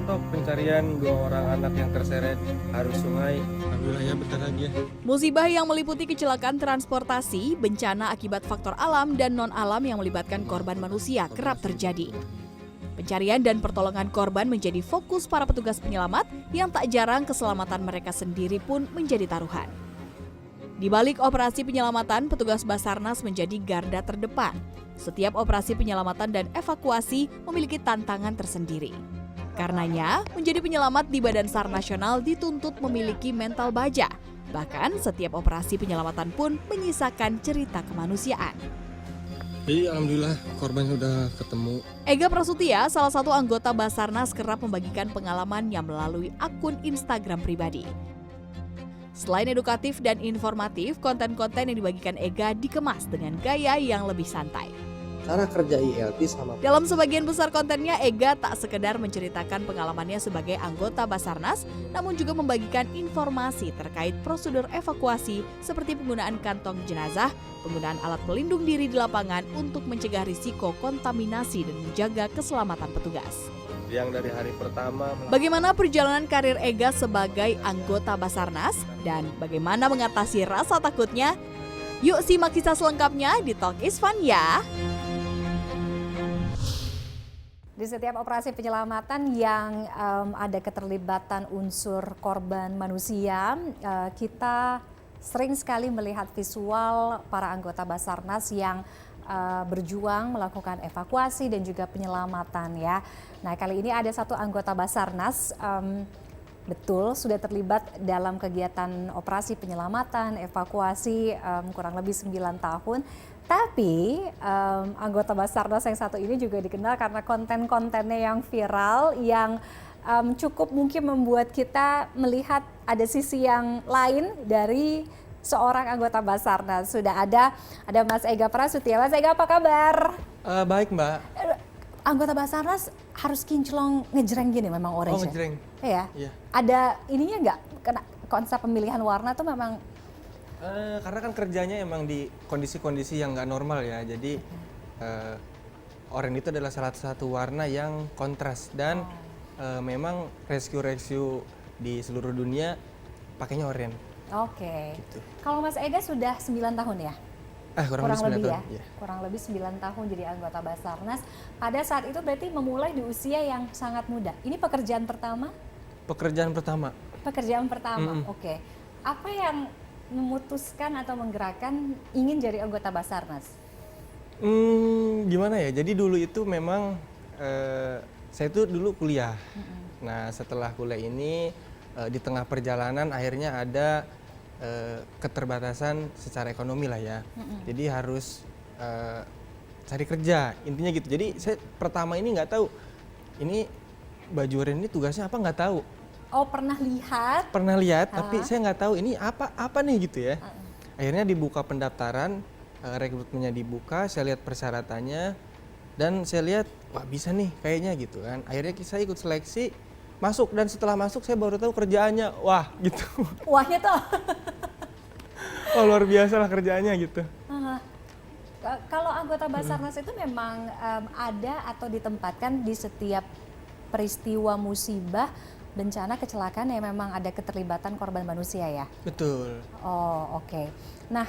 Toh pencarian dua orang anak yang terseret arus sungai. Alhamdulillah ya bentar lagi ya. Musibah yang meliputi kecelakaan transportasi, bencana akibat faktor alam dan non-alam yang melibatkan korban manusia kerap terjadi. Pencarian dan pertolongan korban menjadi fokus para petugas penyelamat yang tak jarang keselamatan mereka sendiri pun menjadi taruhan. Di balik operasi penyelamatan, petugas Basarnas menjadi garda terdepan. Setiap operasi penyelamatan dan evakuasi memiliki tantangan tersendiri. Karenanya, menjadi penyelamat di Badan SAR Nasional dituntut memiliki mental baja. Bahkan setiap operasi penyelamatan pun menyisakan cerita kemanusiaan. Jadi alhamdulillah korban sudah ketemu. Ega Prasutia, salah satu anggota Basarnas, kerap membagikan pengalamannya melalui akun Instagram pribadi. Selain edukatif dan informatif, konten-konten yang dibagikan Ega dikemas dengan gaya yang lebih santai. Cara kerja ILT sama Dalam sebagian besar kontennya, Ega tak sekedar menceritakan pengalamannya sebagai anggota Basarnas, namun juga membagikan informasi terkait prosedur evakuasi seperti penggunaan kantong jenazah, penggunaan alat pelindung diri di lapangan untuk mencegah risiko kontaminasi dan menjaga keselamatan petugas. Yang dari hari pertama Bagaimana perjalanan karir Ega sebagai anggota Basarnas dan bagaimana mengatasi rasa takutnya? Yuk simak kisah selengkapnya di Talk is Fun ya! Di setiap operasi penyelamatan yang ada keterlibatan unsur korban manusia, kita sering sekali melihat visual para anggota Basarnas yang berjuang melakukan evakuasi dan juga penyelamatan ya. Nah, kali ini ada satu anggota Basarnas betul sudah terlibat dalam kegiatan operasi penyelamatan, evakuasi kurang lebih 9 tahun. Tapi anggota Basarnas yang satu ini juga dikenal karena konten-kontennya yang viral, yang cukup mungkin membuat kita melihat ada sisi yang lain dari seorang anggota Basarnas. Sudah ada Mas Ega Prasutia. Mas Ega, apa kabar? baik Mbak. Anggota Basarnas harus kinclong ngejreng gini memang orange. Oh ngejreng. Iya. Iya. Ada ininya nggak? Kena konsep pemilihan warna tuh memang Karena kan kerjanya emang di kondisi-kondisi yang nggak normal ya. Jadi oranye itu adalah salah satu warna yang kontras dan memang rescue di seluruh dunia pakainya oranye. oke. Gitu. Kalau Mas Ega sudah 9 tahun ya? Kurang lebih 9 tahun. ya? Iya. Kurang lebih 9 tahun jadi anggota Basarnas. Pada saat itu berarti memulai di usia yang sangat muda. Ini pekerjaan pertama? Pekerjaan pertama. Pekerjaan pertama, oke. Apa yang memutuskan atau menggerakkan ingin jadi anggota Basarnas? Gimana ya? Jadi dulu itu memang saya itu dulu kuliah. Nah setelah kuliah ini di tengah perjalanan akhirnya ada keterbatasan secara ekonomi lah ya. Jadi harus cari kerja intinya gitu. Jadi saya pertama ini nggak tahu ini baju oranye ini tugasnya apa, nggak tahu. Oh, pernah lihat? Pernah lihat tapi saya nggak tahu ini apa nih gitu ya. Akhirnya dibuka pendaftaran, rekrutmennya dibuka, saya lihat persyaratannya dan saya lihat wah bisa nih kayaknya gitu kan. Akhirnya saya ikut seleksi, masuk dan setelah masuk saya baru tahu kerjaannya wah gitu. Wahnya tuh. Wah luar biasa lah kerjaannya gitu. Kalau anggota Basarnas itu memang ada atau ditempatkan di setiap peristiwa musibah, bencana, kecelakaan yang memang ada keterlibatan korban manusia ya? Betul. Oh, oke. Nah,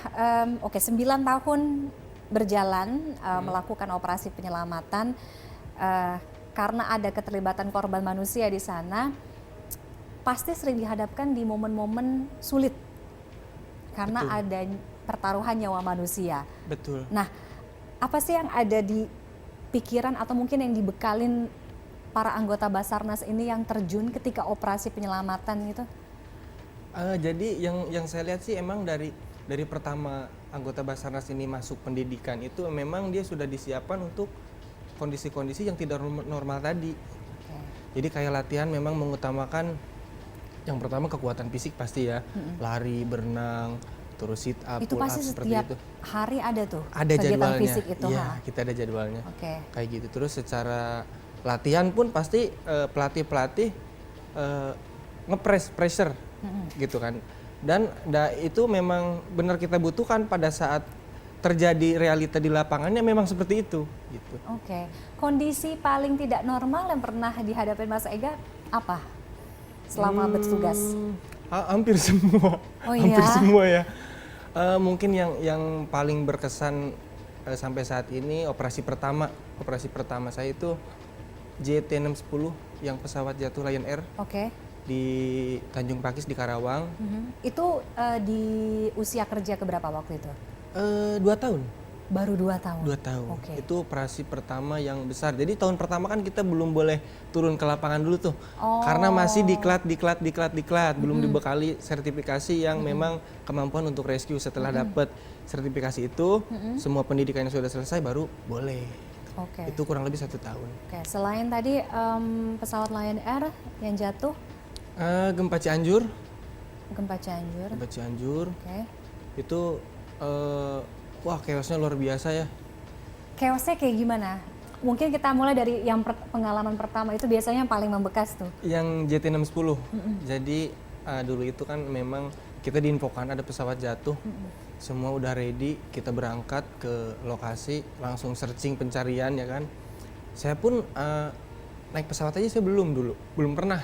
9 tahun berjalan melakukan operasi penyelamatan, karena ada keterlibatan korban manusia di sana, pasti sering dihadapkan di momen-momen sulit karena Betul. ada pertaruhan nyawa manusia. Betul. Nah, apa sih yang ada di pikiran atau mungkin yang dibekalin para anggota Basarnas ini yang terjun ketika operasi penyelamatan gitu? Jadi yang saya lihat sih emang dari pertama anggota Basarnas ini masuk pendidikan itu memang dia sudah disiapkan untuk kondisi-kondisi yang tidak normal tadi. Jadi kayak latihan memang mengutamakan yang pertama kekuatan fisik pasti ya, lari, berenang, terus sit up, Itu pull up pasti seperti setiap itu. hari ada tuh Ada kegiatan jadwalnya. fisik itu. Iya, kita ada jadwalnya. Oke. Kayak gitu. Terus secara latihan pun pasti pelatih pressure gitu kan. Dan itu memang benar kita butuhkan pada saat terjadi realita di lapangannya memang seperti itu gitu. Oke. Kondisi paling tidak normal yang pernah dihadapi Mas Ega apa selama bertugas? Hampir semua. Oh Hampir iya? semua ya. Mungkin yang paling berkesan sampai saat ini operasi pertama saya itu JT610 yang pesawat jatuh Lion Air Oke. di Tanjung Pakis di Karawang. Itu di usia kerja keberapa waktu itu? 2 tahun. Baru 2 tahun? 2 tahun. Oke. Itu operasi pertama yang besar. Jadi tahun pertama kan kita belum boleh turun ke lapangan dulu tuh. Oh. Karena masih diklat. Belum dibekali sertifikasi yang memang kemampuan untuk rescue. Setelah dapat sertifikasi itu, semua pendidikannya sudah selesai baru boleh. Oke. Itu kurang lebih 1 tahun. Oke, selain tadi pesawat Lion Air yang jatuh, Gempa Cianjur. gempa Cianjur. Gempa Cianjur. Oke. Itu wah chaosnya luar biasa ya. Chaosnya kayak gimana? Mungkin kita mulai dari yang pengalaman pertama itu biasanya yang paling membekas tuh. Yang JT610. Jadi dulu itu kan memang kita diinfokan ada pesawat jatuh. Semua udah ready, kita berangkat ke lokasi, langsung searching pencarian ya kan. Saya pun naik pesawat aja saya belum pernah.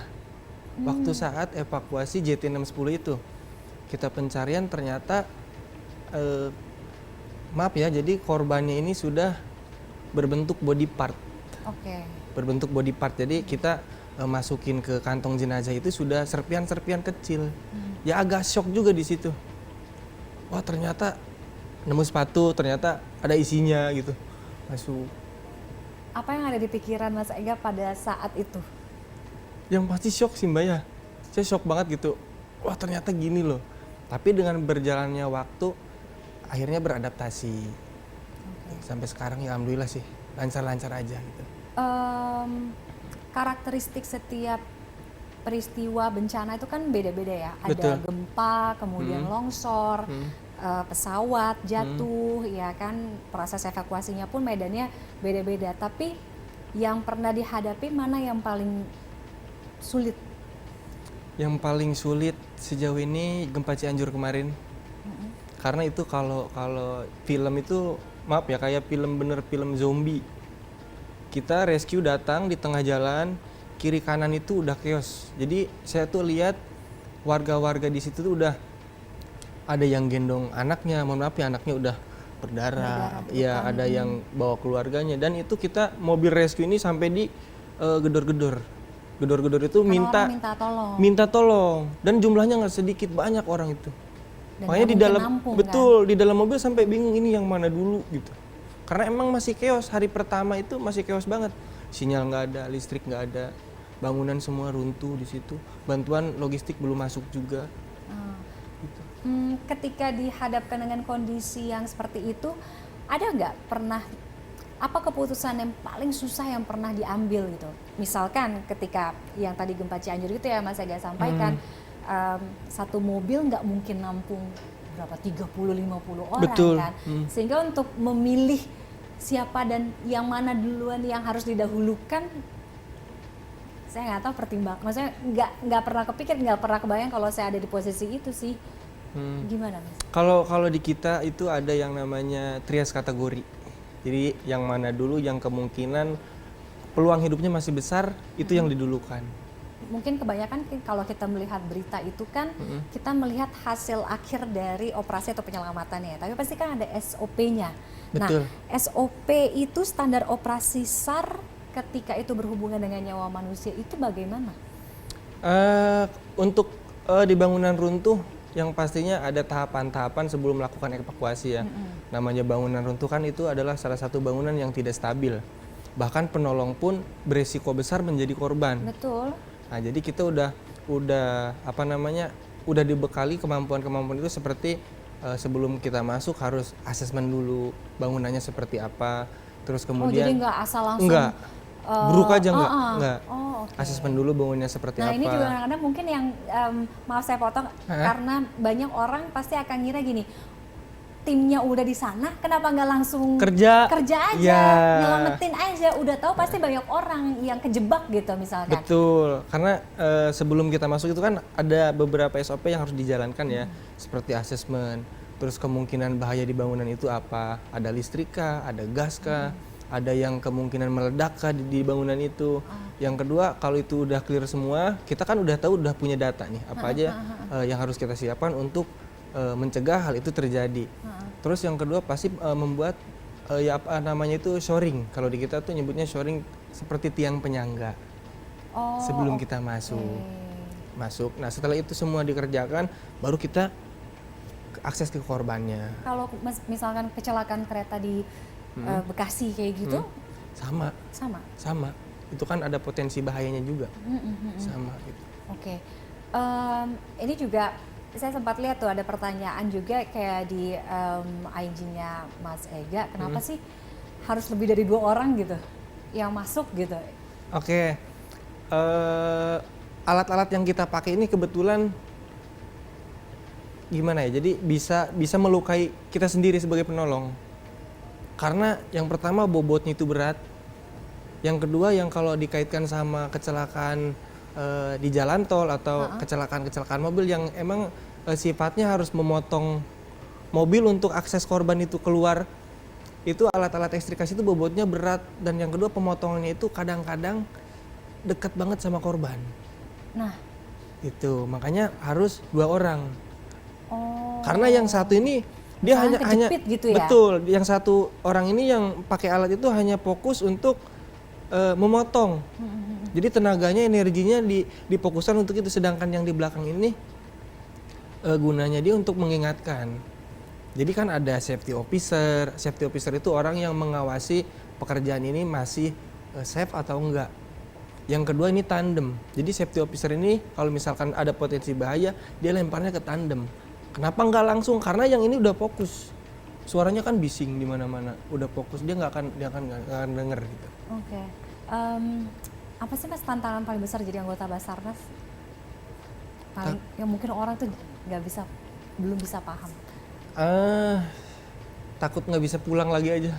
Waktu saat evakuasi JT610 itu, kita pencarian ternyata maaf ya, jadi korbannya ini sudah berbentuk body part. Oke. Berbentuk body part. Jadi kita masukin ke kantong jenazah itu sudah serpian-serpian kecil. Ya agak shock juga di situ. Wah, ternyata nemu sepatu, ternyata ada isinya gitu. Masuk. Apa yang ada di pikiran Mas Ega pada saat itu? Yang pasti shock sih Mbak ya. Saya shock banget gitu. Wah, ternyata gini loh. Tapi dengan berjalannya waktu akhirnya beradaptasi. Sampai sekarang ya alhamdulillah sih lancar-lancar aja gitu. Karakteristik setiap peristiwa bencana itu kan beda-beda ya. Betul. Ada gempa, kemudian longsor, pesawat jatuh, ya kan. Proses evakuasinya pun medannya beda-beda. Tapi yang pernah dihadapi mana yang paling sulit? Yang paling sulit sejauh ini gempa Cianjur kemarin. Karena itu kalau film itu maaf ya kayak film zombie. Kita rescue datang di tengah jalan, kiri kanan itu udah chaos. Jadi saya tuh lihat warga-warga di situ tuh udah ada yang gendong anaknya, mohon maaf ya anaknya udah berdarah. Iya, ada yang bawa keluarganya dan itu kita mobil rescue ini sampai di gedor-gedor. Gedor-gedor itu Karena orang minta tolong. Dan jumlahnya nggak sedikit, banyak orang itu. Dan Makanya di nggak dalam mungkin nampung, betul di dalam mobil sampai bingung ini yang mana dulu gitu. Karena emang masih chaos, hari pertama itu masih chaos banget. Sinyal nggak ada, listrik nggak ada, bangunan semua runtuh di situ. Bantuan logistik belum masuk juga. Gitu. Ketika dihadapkan dengan kondisi yang seperti itu, ada nggak pernah apa keputusan yang paling susah yang pernah diambil gitu? Misalkan ketika yang tadi gempa Cianjur itu ya Mas Ega sampaikan, satu mobil nggak mungkin nampung berapa 30-50 orang. Betul. Kan, sehingga untuk memilih siapa dan yang mana duluan yang harus didahulukan, saya nggak tahu pertimbang. Maksudnya nggak pernah kepikir, nggak pernah kebayang kalau saya ada di posisi itu sih. Gimana Mas? Kalau di kita itu ada yang namanya trias kategori. Jadi yang mana dulu yang kemungkinan peluang hidupnya masih besar itu yang didulukan. Mungkin kebanyakan kalau kita melihat berita itu kan kita melihat hasil akhir dari operasi atau penyelamatannya, tapi pasti kan ada SOP-nya. Betul. Nah, SOP itu standar operasi SAR ketika itu berhubungan dengan nyawa manusia itu bagaimana? Untuk di bangunan runtuh yang pastinya ada tahapan-tahapan sebelum melakukan evakuasi ya. Namanya bangunan runtuh kan itu adalah salah satu bangunan yang tidak stabil. Bahkan penolong pun beresiko besar menjadi korban. Betul. Nah, jadi kita udah dibekali kemampuan-kemampuan itu seperti sebelum kita masuk harus asesmen dulu bangunannya seperti apa, terus kemudian jadi nggak asal langsung buruk aja nggak. Okay. Asesmen dulu bangunannya seperti apa. Nah ini juga kadang-kadang mungkin yang maaf saya potong karena banyak orang pasti akan ngira gini, timnya udah di sana, kenapa nggak langsung kerja aja, nyelamatin aja, udah tahu pasti banyak orang yang kejebak gitu misalkan. Betul, karena sebelum kita masuk itu kan ada beberapa SOP yang harus dijalankan ya, seperti asesmen, terus kemungkinan bahaya di bangunan itu apa, ada listrik kah, ada gas kah, ada yang kemungkinan meledak kah di bangunan itu. Yang kedua, kalau itu udah clear semua, kita kan udah tahu, udah punya data nih apa aja yang harus kita siapkan untuk mencegah hal itu terjadi. Terus yang kedua pasti membuat ya apa namanya itu shoring. Kalau di kita tuh nyebutnya shoring seperti tiang penyangga sebelum kita masuk. Nah setelah itu semua dikerjakan, baru kita akses ke korbannya. Kalau misalkan kecelakaan kereta di Bekasi kayak gitu, sama. Itu kan ada potensi bahayanya juga, sama gitu. Oke. Ini juga saya sempat lihat tuh ada pertanyaan juga kayak di IG-nya Mas Ega, kenapa sih harus lebih dari 2 orang gitu yang masuk gitu? Oke. Alat-alat yang kita pakai ini kebetulan gimana ya? Jadi bisa melukai kita sendiri sebagai penolong. Karena yang pertama bobotnya itu berat. Yang kedua yang kalau dikaitkan sama kecelakaan di jalan tol atau kecelakaan mobil yang emang sifatnya harus memotong mobil untuk akses korban itu keluar, itu alat-alat ekstrikasi itu bobotnya berat, dan yang kedua pemotongannya itu kadang-kadang dekat banget sama korban. Nah, itu makanya harus 2 orang. Karena yang satu ini dia hanya gitu ya? Betul, yang satu orang ini yang pakai alat itu hanya fokus untuk memotong. Jadi tenaganya, energinya difokuskan untuk itu, sedangkan yang di belakang ini gunanya dia untuk mengingatkan. Jadi kan ada safety officer. Safety officer itu orang yang mengawasi pekerjaan ini masih safe atau enggak. Yang kedua ini tandem. Jadi safety officer ini kalau misalkan ada potensi bahaya, dia lemparnya ke tandem. Kenapa enggak langsung? Karena yang ini udah fokus. Suaranya kan bising di mana-mana. Udah fokus, dia nggak akan denger gitu. Oke. Apa sih Mas tantangan paling besar jadi anggota Basarnas? Yang mungkin orang tuh belum bisa paham. Takut nggak bisa pulang lagi aja.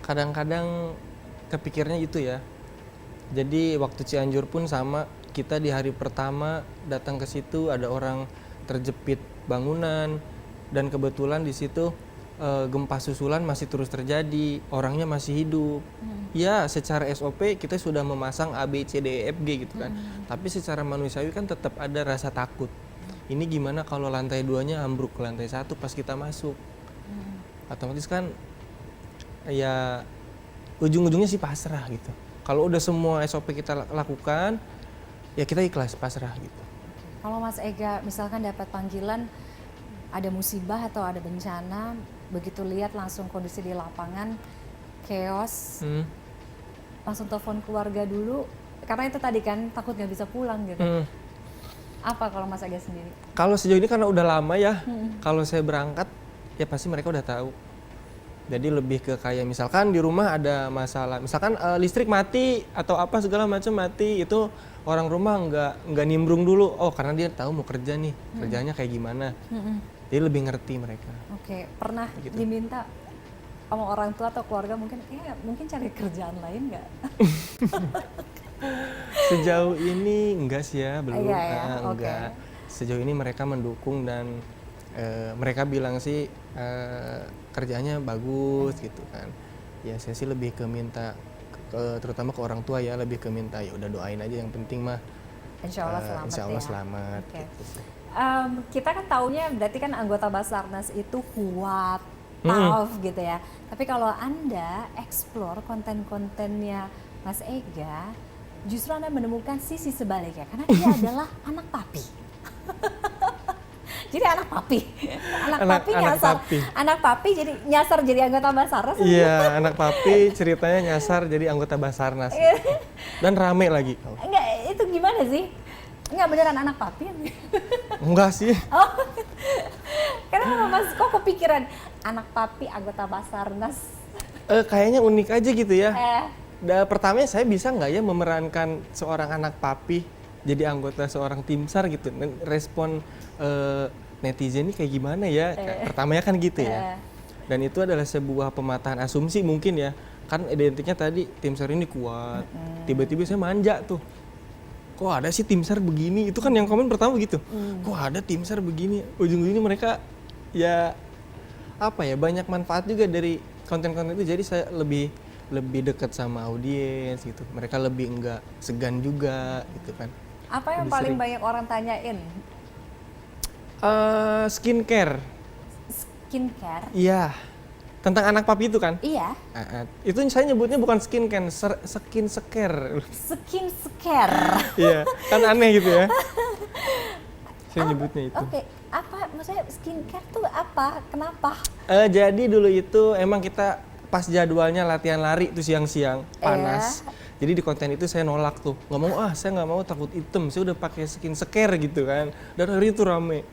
Kadang-kadang kepikirnya itu ya. Jadi waktu Cianjur pun sama, kita di hari pertama datang ke situ ada orang terjepit bangunan, dan kebetulan di situ gempa susulan masih terus terjadi, orangnya masih hidup. Ya secara SOP kita sudah memasang A, B, C, D, E, F, G gitu kan. Tapi secara manusiawi kan tetap ada rasa takut. Ini gimana kalau lantai 2-nya ambruk ke lantai 1 pas kita masuk? Otomatis kan ya ujung-ujungnya sih pasrah gitu. Kalau udah semua SOP kita lakukan, ya kita ikhlas pasrah gitu. Kalau Mas Ega misalkan dapat panggilan ada musibah atau ada bencana, begitu lihat langsung kondisi di lapangan chaos, langsung telepon keluarga dulu, karena itu tadi kan takut nggak bisa pulang gitu. Apa kalau Mas Ega sendiri? Kalau sejauh ini karena udah lama ya, kalau saya berangkat ya pasti mereka udah tahu. Jadi lebih ke kayak misalkan di rumah ada masalah, misalkan listrik mati atau apa segala macam mati, itu orang rumah nggak nimbrung dulu. Oh karena dia tahu mau kerja nih, kerjanya kayak gimana. Jadi lebih ngerti mereka. Oke, pernah gitu diminta sama orang tua atau keluarga mungkin cari kerjaan lain nggak? Sejauh ini enggak sih ya, belum. Okay. Enggak. Sejauh ini mereka mendukung dan mereka bilang sih kerjanya bagus gitu kan. Ya saya sih lebih ke minta terutama ke orang tua ya, lebih ke minta ya udah doain aja, yang penting mah Insya Allah selamat. Insya Allah selamat. Okay. Gitu. Kita kan taunya berarti kan anggota Basarnas itu kuat, tough gitu ya. Tapi kalau Anda explore konten-kontennya Mas Ega, justru Anda menemukan sisi sebaliknya, karena dia adalah anak papi. Jadi anak papi jadi nyasar jadi anggota Basarnas. Iya, anak papi ceritanya nyasar jadi anggota Basarnas. Dan rame lagi. Enggak, itu gimana sih? Enggak beneran anak papi? Enggak sih. Oh. Kenapa Mas kok kepikiran anak papi anggota Basarnas? Kayaknya unik aja gitu ya. Pertamanya saya bisa nggak ya memerankan seorang anak papi jadi anggota seorang tim SAR gitu. Respon netizen ini kayak gimana ya? Pertamanya kan gitu ya. Dan itu adalah sebuah pematahan asumsi mungkin ya. Kan identiknya tadi tim SAR ini kuat. Tiba-tiba saya manja tuh. Kok ada sih tim SAR begini? Itu kan yang komen pertama gitu. Kok ada tim SAR begini? Ujung-ujungnya mereka ya apa ya, banyak manfaat juga dari konten-konten itu. Jadi saya lebih lebih dekat sama audiens gitu. Mereka lebih enggak segan juga gitu kan. Apa yang Lebih paling sering. banyak orang tanyain? Skincare. Skincare? Iya. Tentang anak papi itu kan? Iya. Itu saya nyebutnya bukan skincare, skin scare. Skin scare. Iya, kan aneh gitu ya. Saya nyebutnya itu. Oke, apa maksudnya skincare tuh apa? Kenapa? Jadi dulu itu emang kita pas jadwalnya latihan lari tuh siang-siang panas. Jadi di konten itu saya nolak tuh, nggak mau saya nggak mau takut hitam. Saya udah pakai skin scare gitu kan. Dan hari itu rame.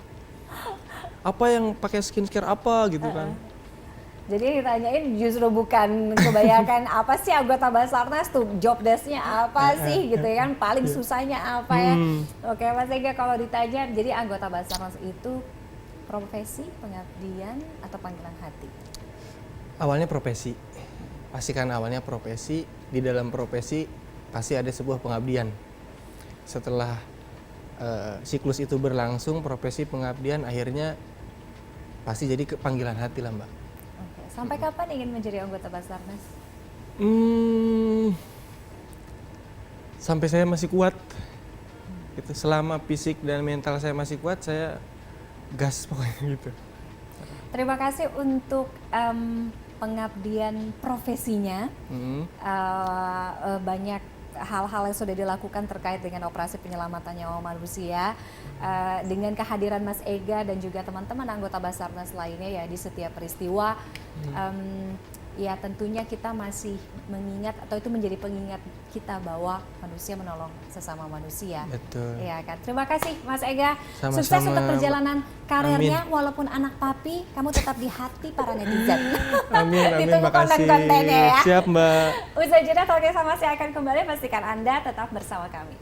Apa yang pakai skin scare apa gitu kan? Jadi yang ditanyain justru bukan kebanyakan apa sih anggota Basarnas tuh job desk-nya apa sih gitu ya kan, paling susahnya apa ya. Oke Mas Ega, kalau ditanya jadi anggota Basarnas itu profesi, pengabdian atau panggilan hati? Awalnya profesi. Pastikan awalnya profesi, di dalam profesi pasti ada sebuah pengabdian. Setelah siklus itu berlangsung, profesi pengabdian akhirnya pasti jadi panggilan hati lah Mbak. Oke. Sampai kapan ingin menjadi anggota Basarnas? Sampai saya masih kuat. Gitu. Selama fisik dan mental saya masih kuat, saya gas pokoknya gitu. Terima kasih untuk pengabdian profesinya. Banyak hal-hal yang sudah dilakukan terkait dengan operasi penyelamatan nyawa manusia. Dengan kehadiran Mas Ega dan juga teman-teman anggota Basarnas lainnya ya di setiap peristiwa, ya tentunya kita masih mengingat atau itu menjadi pengingat kita bahwa manusia menolong sesama manusia. Betul. Ya kan. Terima kasih Mas Ega. Sama-sama, Sukses untuk perjalanan karirnya. Amin. Walaupun anak papi, kamu tetap di hati para netizen. Amin, Ditunggu makasih. konten-kontennya ya. Siap Mbak. Usai jeda, Talking Sama saya akan kembali. Pastikan Anda tetap bersama kami.